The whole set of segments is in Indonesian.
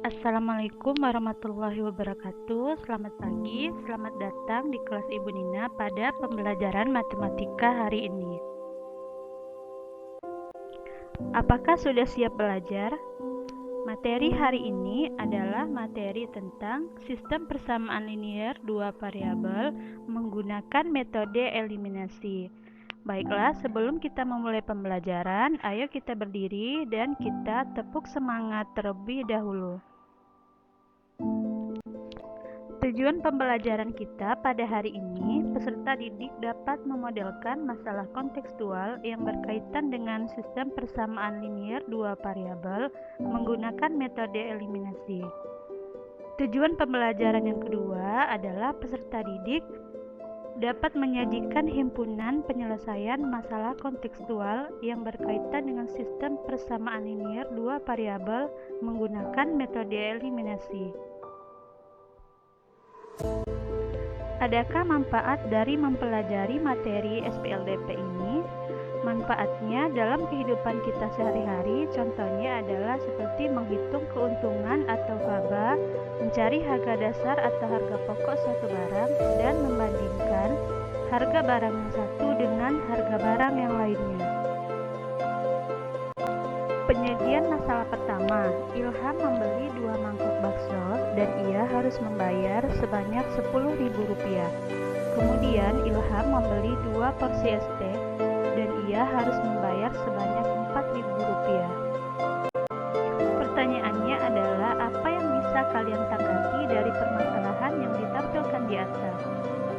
Assalamualaikum warahmatullahi wabarakatuh. Selamat pagi, selamat datang di kelas Ibu Nina pada pembelajaran matematika hari ini. Apakah sudah siap belajar? Materi hari ini adalah materi tentang sistem persamaan linear dua variabel menggunakan metode eliminasi. Baiklah, sebelum kita memulai pembelajaran, ayo kita berdiri dan kita tepuk semangat terlebih dahulu. Tujuan pembelajaran kita pada hari ini, peserta didik dapat memodelkan masalah kontekstual yang berkaitan dengan sistem persamaan linear dua variabel menggunakan metode eliminasi. Tujuan pembelajaran yang kedua adalah peserta didik dapat menyajikan himpunan penyelesaian masalah kontekstual yang berkaitan dengan sistem persamaan linear dua variabel menggunakan metode eliminasi. Adakah manfaat dari mempelajari materi SPLDP ini? Manfaatnya dalam kehidupan kita sehari-hari contohnya adalah seperti menghitung keuntungan atau laba, mencari harga dasar atau harga pokok suatu barang, dan membandingkan harga barang yang satu dengan harga barang yang lainnya. Penyajian masalah pertama, Ilham membeli 2 mangkok bakso dan ia harus membayar sebanyak Rp10.000. Kemudian Ilham membeli 2 porsi es teh dan ia harus membayar sebanyak Rp4.000. Pertanyaannya adalah apa yang bisa kalian tanggapi dari permasalahan yang ditampilkan di atas?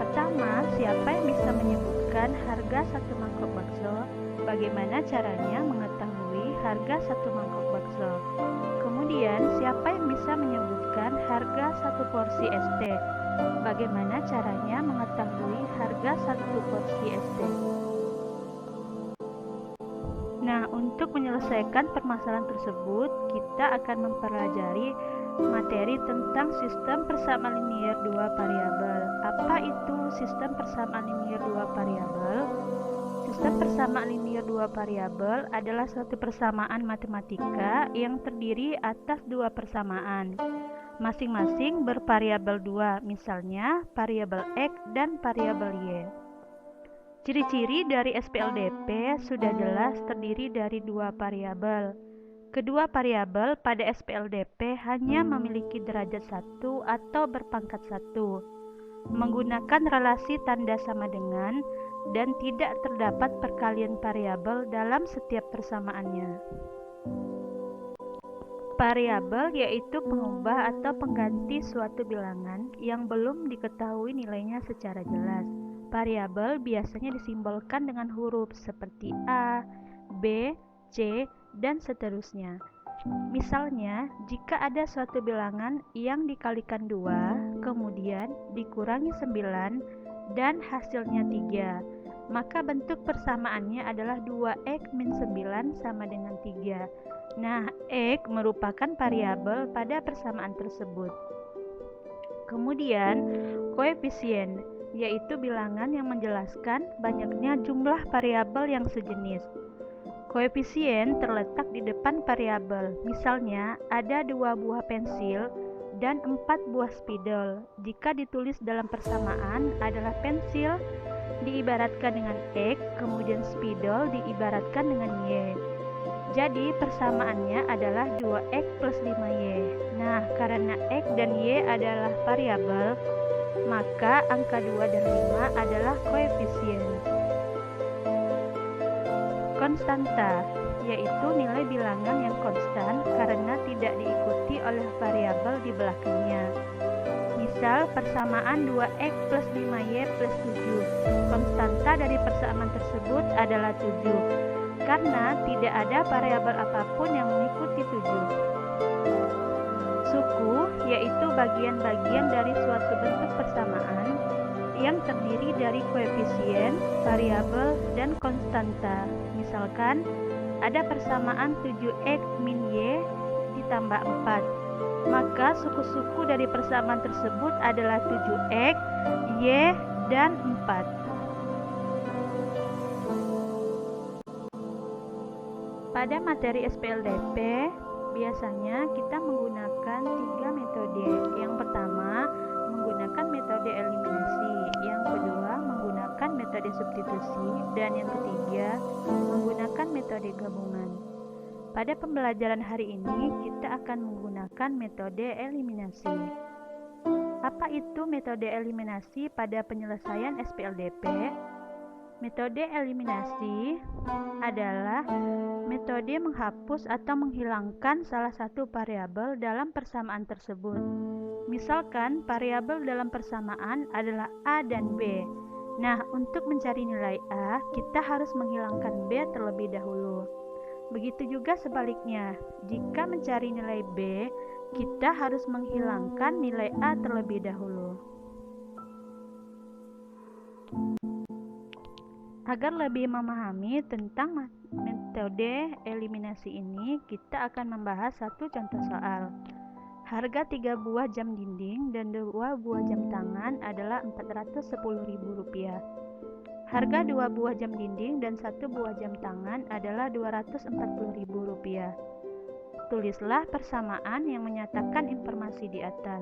Pertama, siapa yang bisa menyebutkan harga satu mangkok bakso? Bagaimana caranya mengetahui harga satu mangkok bakso? Kemudian, siapa yang bisa menyebutkan harga satu porsi es teh? Bagaimana caranya mengetahui harga satu porsi es teh? Nah, untuk menyelesaikan permasalahan tersebut, kita akan mempelajari materi tentang sistem persamaan linear dua variabel. Apa itu sistem persamaan linear dua variabel? Sistem persamaan linear dua variabel adalah suatu persamaan matematika yang terdiri atas dua persamaan, masing-masing bervariabel 2, misalnya variabel X dan variabel Y. Ciri-ciri dari SPLDP sudah jelas terdiri dari dua variabel. Kedua variabel pada SPLDP hanya memiliki derajat 1 atau berpangkat 1, menggunakan relasi tanda sama dengan, dan tidak terdapat perkalian variabel dalam setiap persamaannya. Variabel yaitu pengubah atau pengganti suatu bilangan yang belum diketahui nilainya secara jelas. Variabel biasanya disimbolkan dengan huruf seperti A, B, C, dan seterusnya. Misalnya, jika ada suatu bilangan yang dikalikan 2, kemudian dikurangi 9, dan hasilnya 3, maka bentuk persamaannya adalah 2X min 9 sama dengan 3. Nah, X merupakan variabel pada persamaan tersebut. Kemudian, koefisien yaitu bilangan yang menjelaskan banyaknya jumlah variabel yang sejenis. Koefisien terletak di depan variabel. Misalnya, ada 2 buah pensil dan 4 buah spidol. Jika ditulis dalam persamaan adalah pensil diibaratkan dengan X, kemudian spidol diibaratkan dengan Y. Jadi persamaannya adalah 2X plus 5Y. Nah, karena X dan Y adalah variabel, maka angka 2 dan 5 adalah koefisien. Konstanta, yaitu nilai bilangan yang konstan karena tidak diikuti oleh variabel di belakangnya. Misal, persamaan 2X plus 5Y plus 7. Konstanta dari persamaan tersebut adalah 7, karena tidak ada variabel apapun yang mengikuti 7. Suku, yaitu bagian-bagian dari suatu bentuk persamaan yang terdiri dari koefisien, variabel, dan konstanta. Misalkan, ada persamaan 7X min Y ditambah 4. Maka suku-suku dari persamaan tersebut adalah 7X, Y, dan 4. Pada materi SPLDP, Biasanya kita menggunakan 3 metode. Yang pertama, menggunakan metode eliminasi. Yang kedua, menggunakan metode substitusi. Dan yang ketiga, menggunakan metode gabungan. Pada pembelajaran hari ini, kita akan menggunakan metode eliminasi. Apa itu metode eliminasi pada penyelesaian SPLDP? Metode eliminasi adalah metode menghapus atau menghilangkan salah satu variabel dalam persamaan tersebut. Misalkan variabel dalam persamaan adalah A dan B. Nah, untuk mencari nilai A, kita harus menghilangkan B terlebih dahulu. Begitu juga sebaliknya, jika mencari nilai B, kita harus menghilangkan nilai A terlebih dahulu. Agar lebih memahami tentang metode eliminasi ini, kita akan membahas satu contoh soal. Harga 3 buah jam dinding dan 2 buah jam tangan adalah Rp410.000. Harga 2 buah jam dinding dan 1 buah jam tangan adalah Rp240.000. Tulislah persamaan yang menyatakan informasi di atas.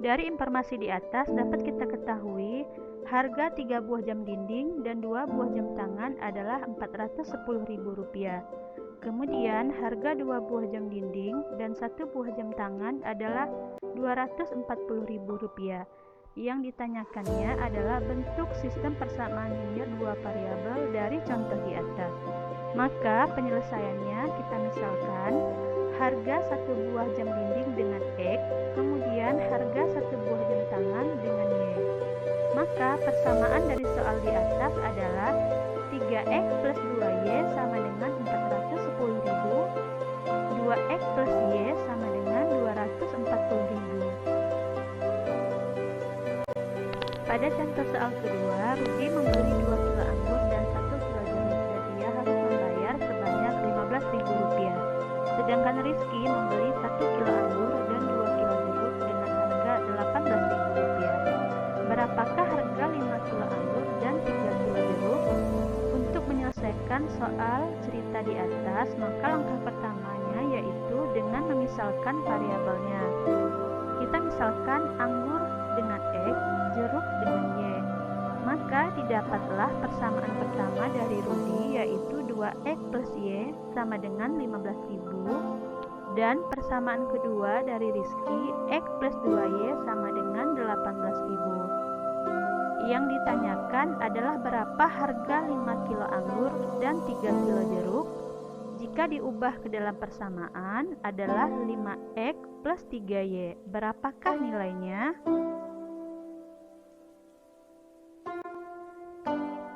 Dari informasi di atas dapat kita ketahui harga 3 buah jam dinding dan 2 buah jam tangan adalah Rp410.000. Kemudian harga 2 buah jam dinding dan 1 buah jam tangan adalah Rp240.000. Yang ditanyakannya adalah bentuk sistem persamaan linear 2 variabel dari contoh di atas. Maka penyelesaiannya kita misalkan harga 1 buah jam dinding dengan X, kemudian harga 1 buah jam tangan dengan Y. Maka persamaan dari soal di atas adalah 3X plus 2Y sama dengan 410.000, 2X plus Y sama dengan 240.000. Pada contoh soal kedua, Rudi membeli 2 kilo anggur dan 1 kilo jeruk dan ia harus membayar sebanyak Rp15.000. Sedangkan Rizky membeli 1 kilo anggur dan 2 kilo jeruk dengan harga Rp18.000. Berapakah harga 5 kilo anggur dan 3 kilo jeruk? Untuk menyelesaikan soal cerita di atas, maka langkah pertamanya yaitu dengan memisalkan variabelnya. Kita misalkan anggur dengan X, jeruk dengan Y. Maka didapatlah persamaan pertama dari Rudi yaitu 2X plus Y sama dengan 15.000 dan persamaan kedua dari Rizky X plus 2Y sama dengan 18.000. Yang ditanyakan adalah berapa harga 5 kilo anggur dan 3 kilo jeruk. Jika diubah ke dalam persamaan adalah 5X plus 3Y. Berapakah nilainya?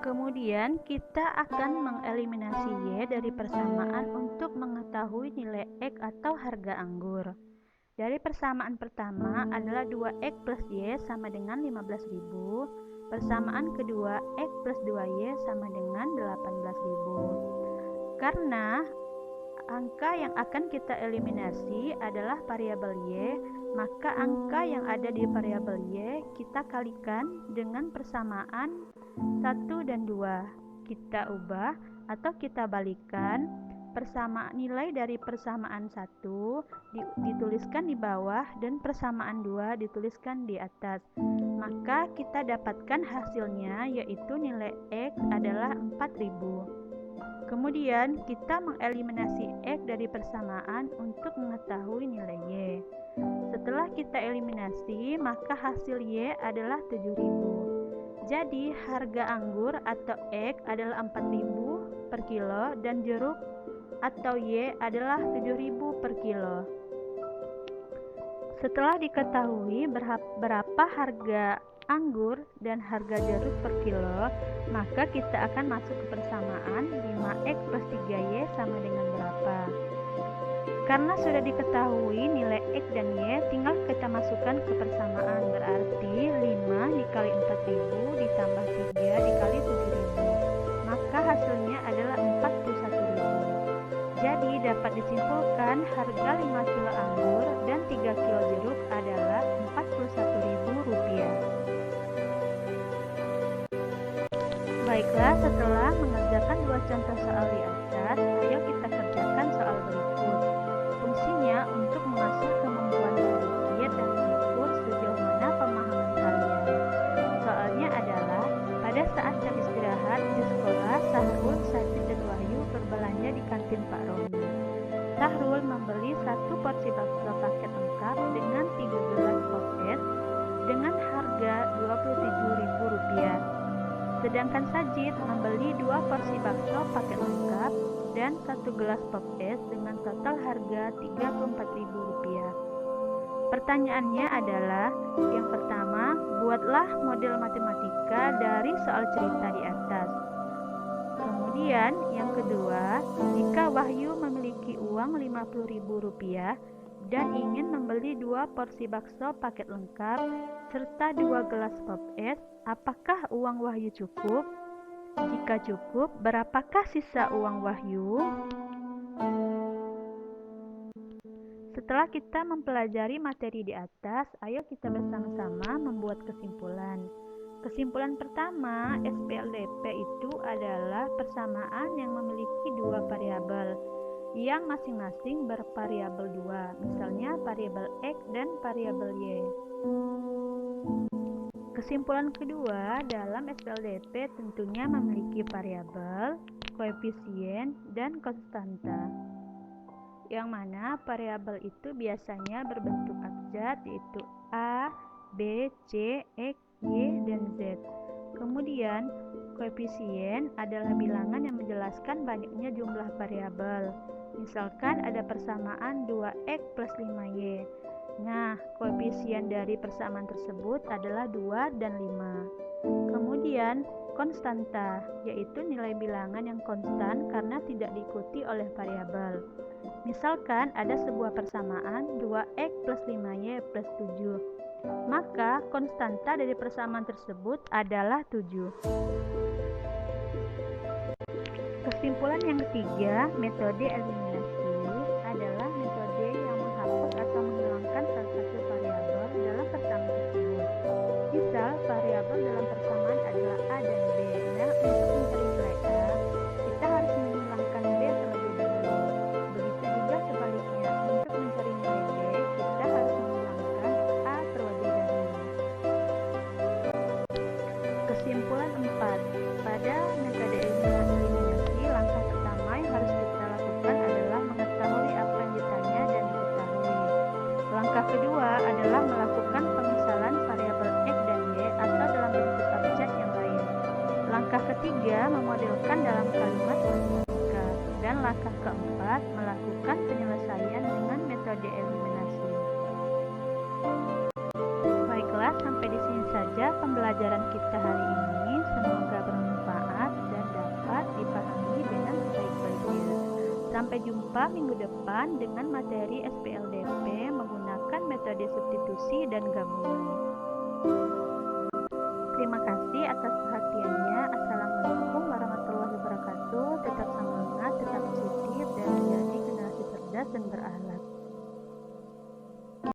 Kemudian kita akan mengeliminasi Y dari persamaan untuk mengetahui nilai X atau harga anggur. Dari persamaan pertama adalah 2X plus Y sama dengan 15.000. Persamaan kedua X plus 2Y sama dengan 18.000. Karena angka yang akan kita eliminasi adalah variabel Y, maka angka yang ada di variabel Y kita kalikan dengan persamaan 1 dan 2. Kita ubah atau kita balikan persamaan nilai dari persamaan 1 dituliskan di bawah dan persamaan 2 dituliskan di atas. Maka kita dapatkan hasilnya yaitu nilai X adalah 4.000. Kemudian kita mengeliminasi X dari persamaan untuk mengetahui nilai Y. Setelah kita eliminasi, maka hasil Y adalah 7.000. Jadi harga anggur atau X adalah 4.000 per kilo dan jeruk atau Y adalah 7.000 per kilo. Setelah diketahui berapa harga anggur dan harga jeruk per kilo, maka kita akan masuk ke persamaan 5X plus 3Y sama dengan berapa. Karena sudah diketahui nilai X dan Y, tinggal kita masukkan ke persamaan. Berarti 5 dikali 4.000 ditambah 3 dikali 7.000. Maka hasilnya adalah 41.000. Jadi dapat disimpulkan harga 5 kilo anggur dan 3 kilo jeruk adalah Rp41.000. Baiklah, setelah mengerjakan 2 contoh soal di atas, ayo kita kerjakan soal berikut. Sedangkan Sajid membeli 2 porsi bakso paket lengkap dan 1 gelas pop es dengan total harga Rp34.000. Pertanyaannya adalah, yang pertama, buatlah model matematika dari soal cerita di atas. Kemudian, yang kedua, jika Wahyu memiliki uang Rp50.000 dan ingin membeli 2 porsi bakso paket lengkap serta 2 gelas pop es, apakah uang Wahyu cukup? Jika cukup, berapakah sisa uang Wahyu? Setelah kita mempelajari materi di atas, ayo kita bersama-sama membuat kesimpulan. Kesimpulan pertama, SPLDP itu adalah persamaan yang memiliki 2 variabel yang masing-masing bervariabel 2, misalnya variabel X dan variabel Y. Kesimpulan kedua, dalam SPLDP tentunya memiliki variabel, koefisien, dan konstanta. Yang mana variabel itu biasanya berbentuk abjad, yaitu A, B, C, X, Y, dan Z. Kemudian, koefisien adalah bilangan yang menjelaskan banyaknya jumlah variabel. Misalkan ada persamaan 2X plus 5Y. Nah, koefisien dari persamaan tersebut adalah 2 dan 5. Kemudian, konstanta, yaitu nilai bilangan yang konstan karena tidak diikuti oleh variabel. Misalkan ada sebuah persamaan 2X plus 5Y plus 7. Maka konstanta dari persamaan tersebut adalah 7. Kesimpulan yang ketiga, metode eliminasi adalah metode yang menghapus atau menghilangkan salah satu variabel dalam persamaan tersebut. Misal, variabel dalam persamaan adalah A dan B. Nah, untuk mencari nilai A, kita harus menghilangkan B terlebih dahulu. Begitu juga sebaliknya, untuk mencari nilai B, kita harus menghilangkan A terlebih dahulu. Kesimpulan 4. Pada metode eliminasi, langkah pertama yang harus kita lakukan adalah mengetahui apa yang ditanya dan diketahui. Langkah kedua adalah melakukan pemisalan variabel X dan Y atau dalam bentuk abjad yang lain. Langkah ketiga, memodelkan dalam kalimat matematika. Dan langkah keempat, melakukan penyelesaian dengan metode eliminasi. Baiklah, sampai di sini saja pembelajaran kita hari ini. Semoga bermanfaat dan dapat dipahami dengan sebaik-baiknya. Sampai jumpa minggu depan dengan materi SPLDP menggunakan metode substitusi dan gabungan.